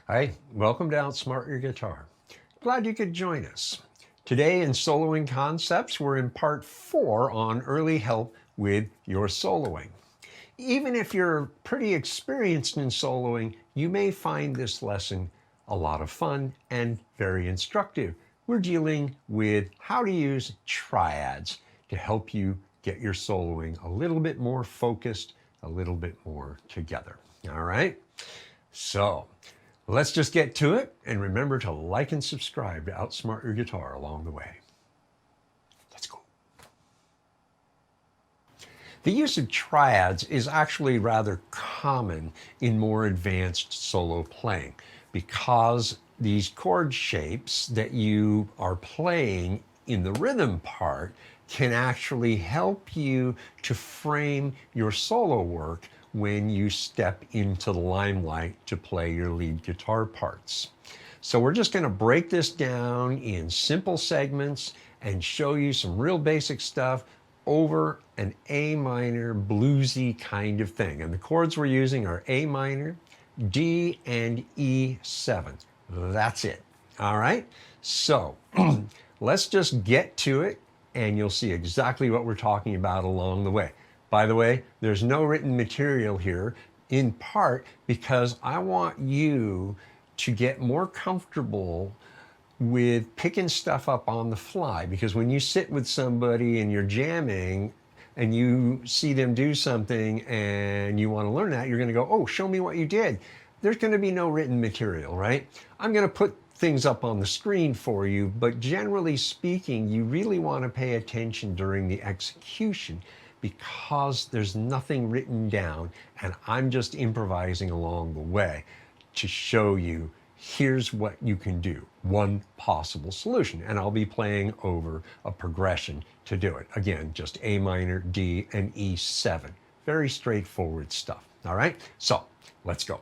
Hi, welcome to Outsmart Your Guitar. Glad you could join us. Today in Soloing Concepts, we're in part 4 on early help with your soloing. Even if you're pretty experienced in soloing, you may find this lesson a lot of fun and very instructive. We're dealing with how to use triads to help you get your soloing a little bit more focused, a little bit more together. All right? So, let's just get to it, and remember to like and subscribe to Outsmart Your Guitar along the way. Let's go. The use of triads is actually rather common in more advanced solo playing because these chord shapes that you are playing in the rhythm part can actually help you to frame your solo work when you step into the limelight to play your lead guitar parts. So we're just going to break this down in simple segments and show you some real basic stuff over an A minor bluesy kind of thing. And the chords we're using are A minor, D, and E7. That's it. All right? So let's just get to it and you'll see exactly what we're talking about along the way. By the way, there's no written material here, in part because I want you to get more comfortable with picking stuff up on the fly, because when you sit with somebody and you're jamming and you see them do something and you want to learn that, you're going to go, oh, show me what you did. There's going to be no written material, right? I'm going to put things up on the screen for you, but generally speaking, you really want to pay attention during the execution because there's nothing written down and I'm just improvising along the way to show you here's what you can do, one possible solution, and I'll be playing over a progression to do it. Again, just A minor, D, and E7. Very straightforward stuff, all right? So, let's go.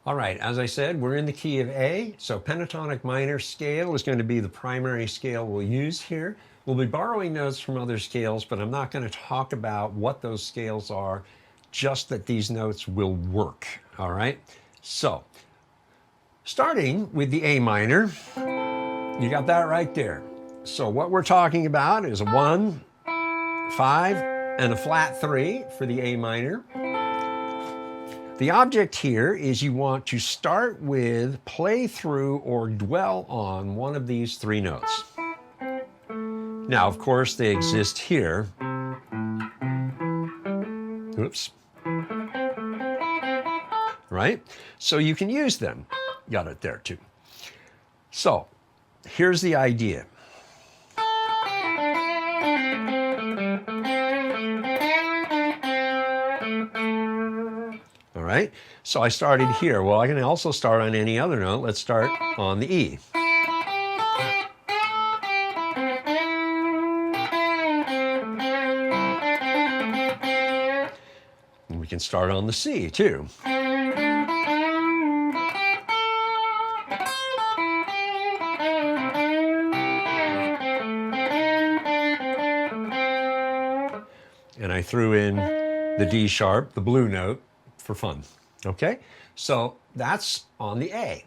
All right, as I said, we're in the key of A, so pentatonic minor scale is going to be the primary scale we'll use here. We'll be borrowing notes from other scales, but I'm not going to talk about what those scales are, just that these notes will work, all right? So, starting with the A minor, you got that right there. So what we're talking about is a 1, 5, and a flat 3 for the A minor. The object here is you want to start with, play through, or dwell on one of these 3 notes. Now, of course, they exist here. Oops. Right? So you can use them. Got it there too. So here's the idea. All right, so I started here. Well, I can also start on any other note. Let's start on the E. And we can start on the C too. And I threw in the D sharp, the blue note, for fun. Okay, so that's on the A.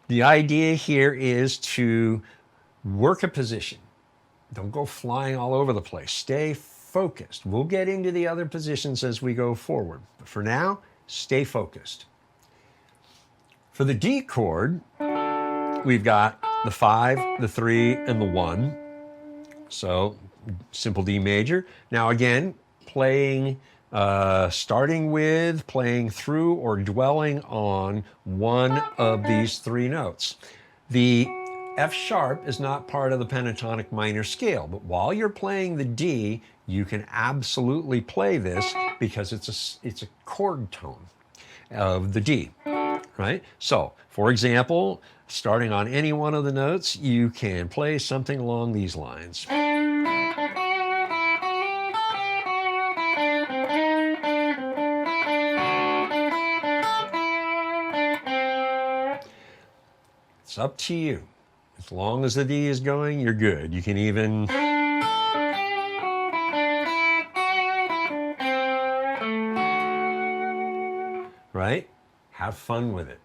The idea here is to work a position. Don't go flying all over the place. Stay focused. We'll get into the other positions as we go forward. But for now, stay focused. For the D chord, we've got the 5, the 3, and the 1. So simple D major. Now again, playing, starting with, playing through, or dwelling on one of these 3 notes. The F sharp is not part of the pentatonic minor scale, but while you're playing the D, you can absolutely play this because it's a chord tone of the D, right? So, for example, starting on any one of the notes, you can play something along these lines. It's up to you. As long as the D is going, you're good. You can even right? Have fun with it.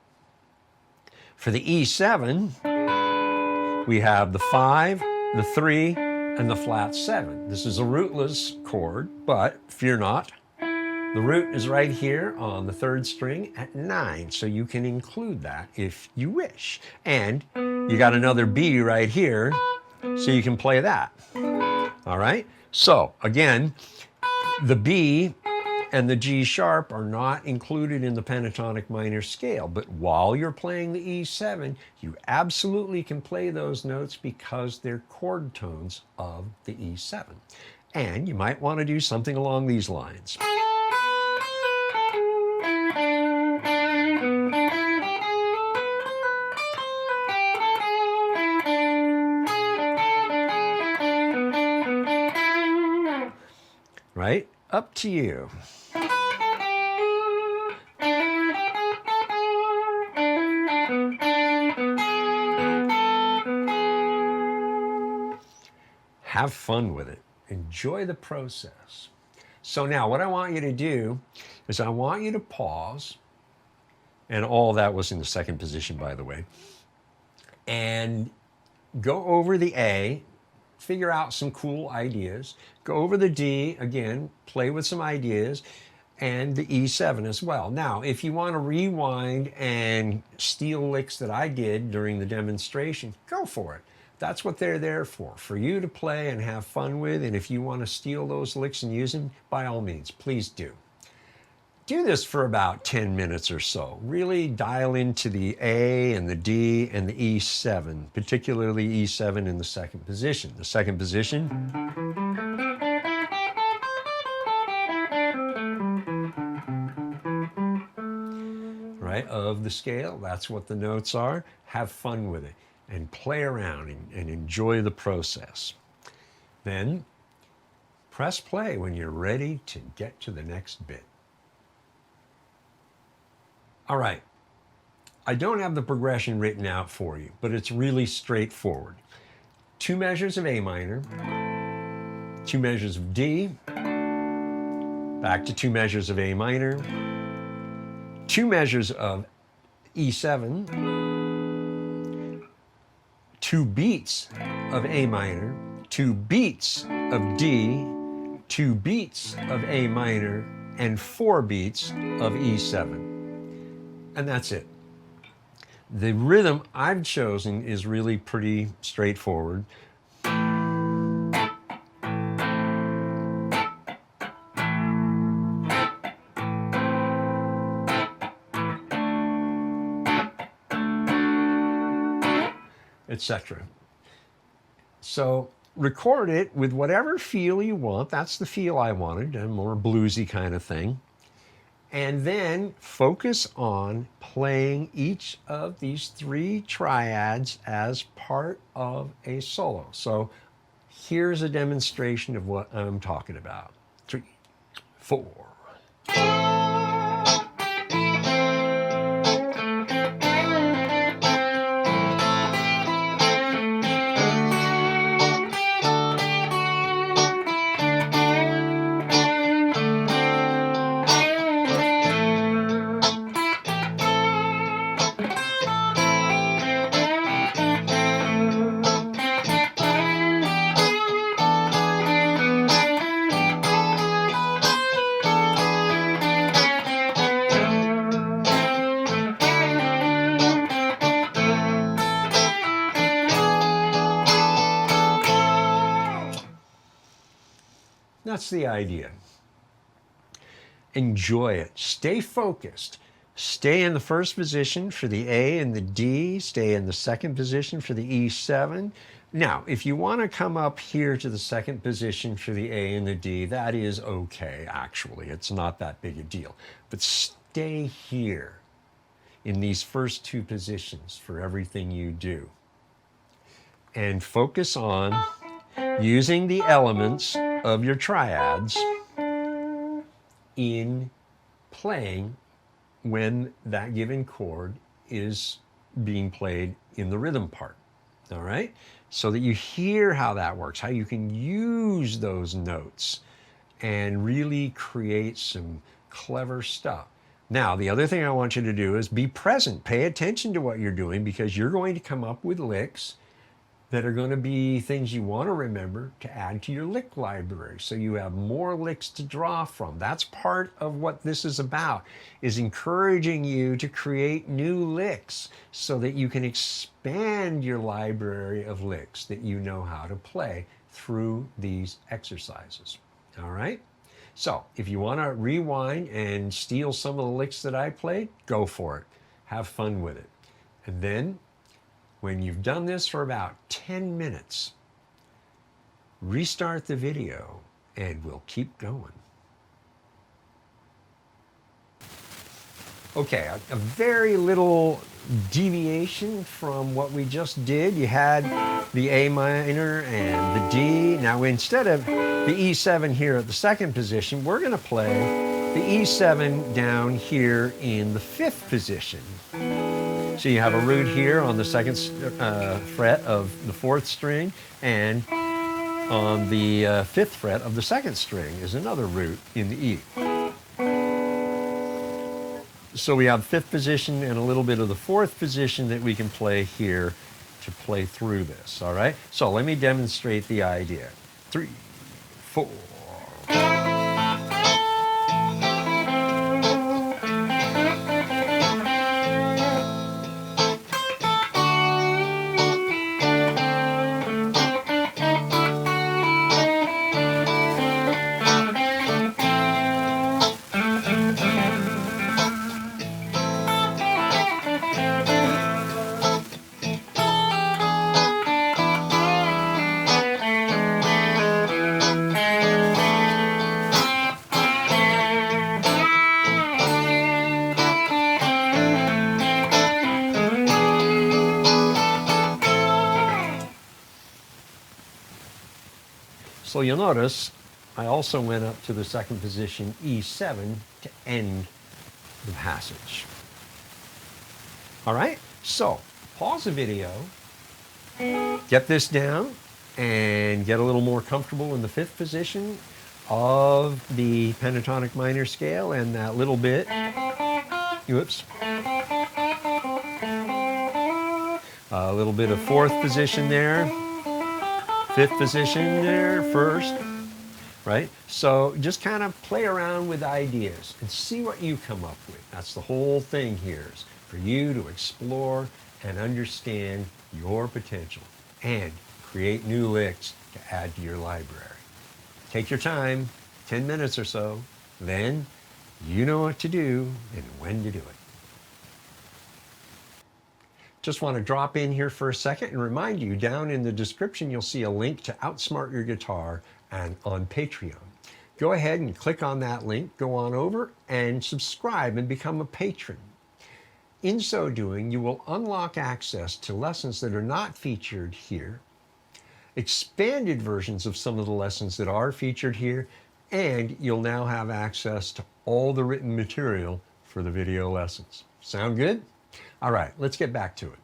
For the E7, we have the 5, the 3, and the flat 7. This is a rootless chord, but fear not. The root is right here on the 3rd string at 9, so you can include that if you wish. And you got another B right here, so you can play that. All right? So, again, the B and the G sharp are not included in the pentatonic minor scale, but while you're playing the E7, you absolutely can play those notes because they're chord tones of the E7. And you might want to do something along these lines. Right? Up to you. Have fun with it. Enjoy the process. So now what I want you to do is I want you to pause, and all that was in the 2nd position, by the way, and go over the A, figure out some cool ideas, go over the D, again, play with some ideas, and the E7 as well. Now, if you want to rewind and steal licks that I did during the demonstration, go for it. That's what they're there for you to play and have fun with. And if you want to steal those licks and use them, by all means, please do. Do this for about 10 minutes or so. Really dial into the A and the D and the E7, particularly E7 in the 2nd position. The 2nd position. Right, of the scale, that's what the notes are. Have fun with it and play around and enjoy the process. Then press play when you're ready to get to the next bit. All right, I don't have the progression written out for you, but it's really straightforward. 2 measures of A minor, 2 measures of D, back to 2 measures of A minor, 2 measures of E7, 2 beats of A minor, 2 beats of D, 2 beats of A minor, and 4 beats of E7. And that's it. The rhythm I've chosen is really pretty straightforward. Etc. So record it with whatever feel you want. That's the feel I wanted, a more bluesy kind of thing. And then focus on playing each of these 3 triads as part of a solo. So here's a demonstration of what I'm talking about. 3, 4. That's the idea. Enjoy it. Stay focused. Stay in the 1st position for the A and the D. Stay in the 2nd position for the E7. Now, if you want to come up here to the 2nd position for the A and the D, that is okay, actually. It's not that big a deal. But stay here in these first 2 positions for everything you do. And focus on using the elements of your triads in playing when that given chord is being played in the rhythm part. All right? So that you hear how that works, how you can use those notes and really create some clever stuff. Now, the other thing I want you to do is be present. Pay attention to what you're doing, because you're going to come up with licks that are going to be things you want to remember to add to your lick library, so you have more licks to draw from. That's part of what this is about, is encouraging you to create new licks so that you can expand your library of licks that you know how to play through these exercises. All right? So if you want to rewind and steal some of the licks that I played, go for it. Have fun with it. And then when you've done this for about 10 minutes, restart the video and we'll keep going. Okay, a very little deviation from what we just did. You had the A minor and the D. Now, instead of the E7 here at the second position, we're going to play the E7 down here in the fifth position. So you have a root here on the second fret of the fourth string, and on the fifth fret of the second string is another root in the E. So we have fifth position and a little bit of the fourth position that we can play here to play through this, all right? So let me demonstrate the idea. 3, 4. So you'll notice I also went up to the second position, E7, to end the passage. All right, so pause the video, get this down, and get a little more comfortable in the fifth position of the pentatonic minor scale, and that little bit, whoops, a little bit of fourth position there, fifth position there first, right? So just kind of play around with ideas and see what you come up with. That's the whole thing here, is for you to explore and understand your potential and create new licks to add to your library. Take your time, 10 minutes or so, then you know what to do and when to do it. Just want to drop in here for a second and remind you, down in the description, you'll see a link to Outsmart Your Guitar and on Patreon. Go ahead and click on that link, go on over and subscribe and become a patron. In so doing, you will unlock access to lessons that are not featured here, expanded versions of some of the lessons that are featured here, and you'll now have access to all the written material for the video lessons. Sound good? All right, let's get back to it.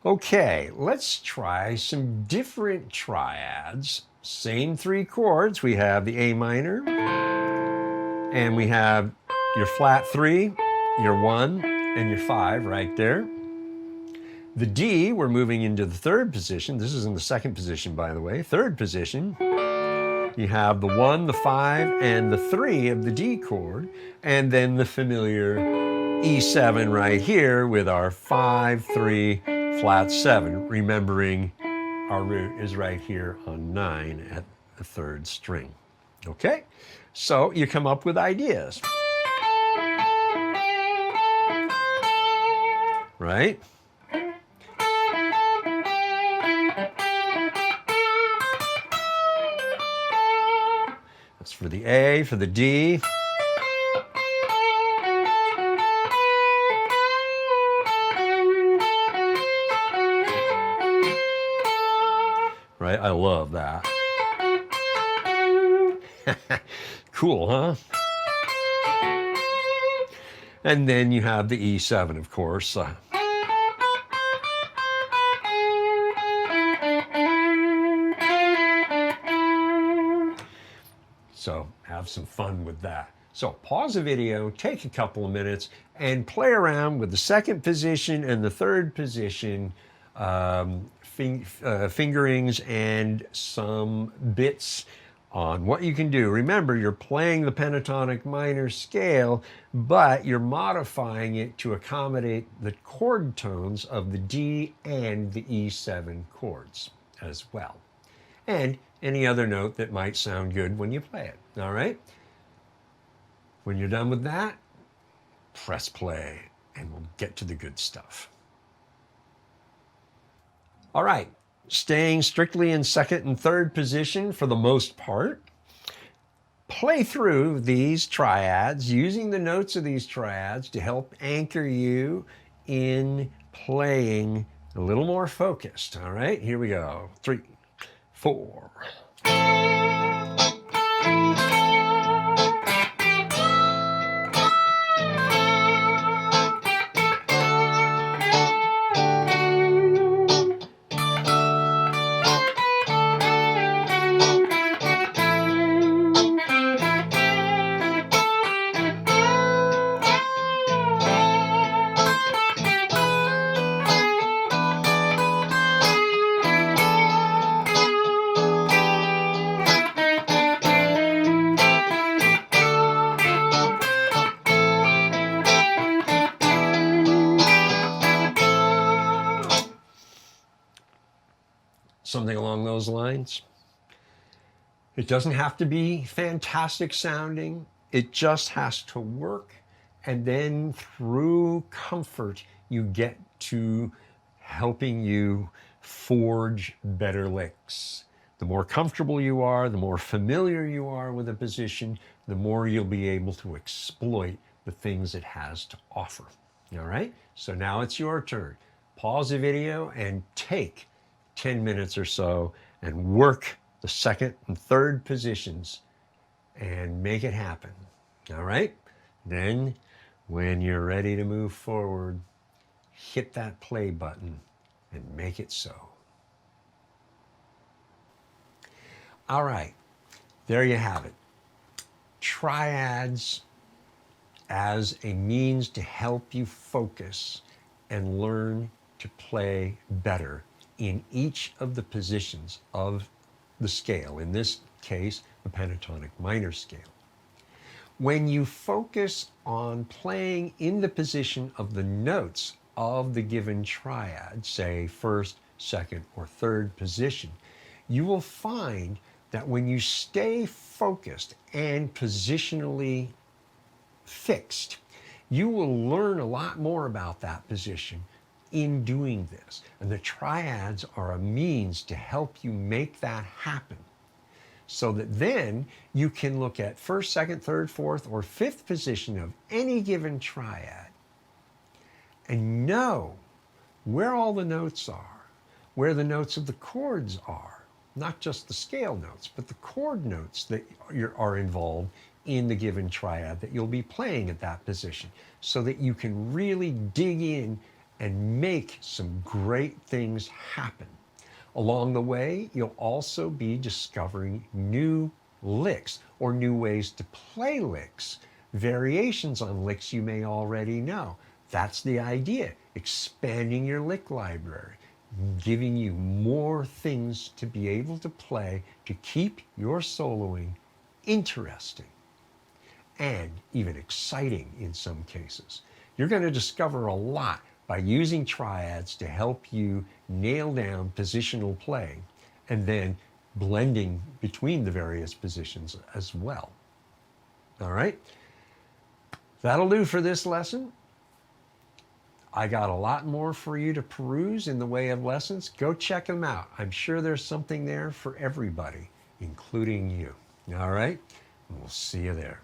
Okay, let's try some different triads. Same 3 chords. We have the A minor, and we have your flat 3, your 1, and your 5 right there. The D, we're moving into the third position. This is in the second position, by the way. Third position. You have the 1, the 5, and the 3 of the D chord, and then the familiar E7 right here with our 5, 3, flat 7, remembering our root is right here on 9 at the third string. Okay, so you come up with ideas, right? That's for the A, for the D. Right? I love that. Cool, huh? And then you have the E7, of course. So have some fun with that. So pause the video, take a couple of minutes, and play around with the second position and the third position fingerings and some bits on what you can do. Remember, you're playing the pentatonic minor scale, but you're modifying it to accommodate the chord tones of the D and the E7 chords as well. And any other note that might sound good when you play it, all right? When you're done with that, press play and we'll get to the good stuff. All right, staying strictly in second and third position for the most part. Play through these triads using the notes of these triads to help anchor you in playing a little more focused. All right, here we go. 3, 4. Something along those lines. It doesn't have to be fantastic sounding. It just has to work. And then through comfort, you get to helping you forge better licks. The more comfortable you are, the more familiar you are with a position, the more you'll be able to exploit the things it has to offer. All right? So now it's your turn. Pause the video and take 10 minutes or so and work the second and third positions and make it happen. All right? Then when you're ready to move forward, hit that play button and make it so. All right, there you have it. Triads as a means to help you focus and learn to play better in each of the positions of the scale, in this case, the pentatonic minor scale. When you focus on playing in the position of the notes of the given triad, say first, second, or third position, you will find that when you stay focused and positionally fixed, you will learn a lot more about that position in doing this. And the triads are a means to help you make that happen, so that then you can look at first, second, third, fourth, or fifth position of any given triad and know where all the notes are, where the notes of the chords are, not just the scale notes, but the chord notes that are involved in the given triad that you'll be playing at that position, so that you can really dig in and make some great things happen. Along the way, you'll also be discovering new licks or new ways to play licks, variations on licks you may already know. That's the idea, expanding your lick library, giving you more things to be able to play to keep your soloing interesting and even exciting in some cases. You're going to discover a lot by using triads to help you nail down positional playing and then blending between the various positions as well. All right? That'll do for this lesson. I got a lot more for you to peruse in the way of lessons. Go check them out. I'm sure there's something there for everybody, including you. All right? We'll see you there.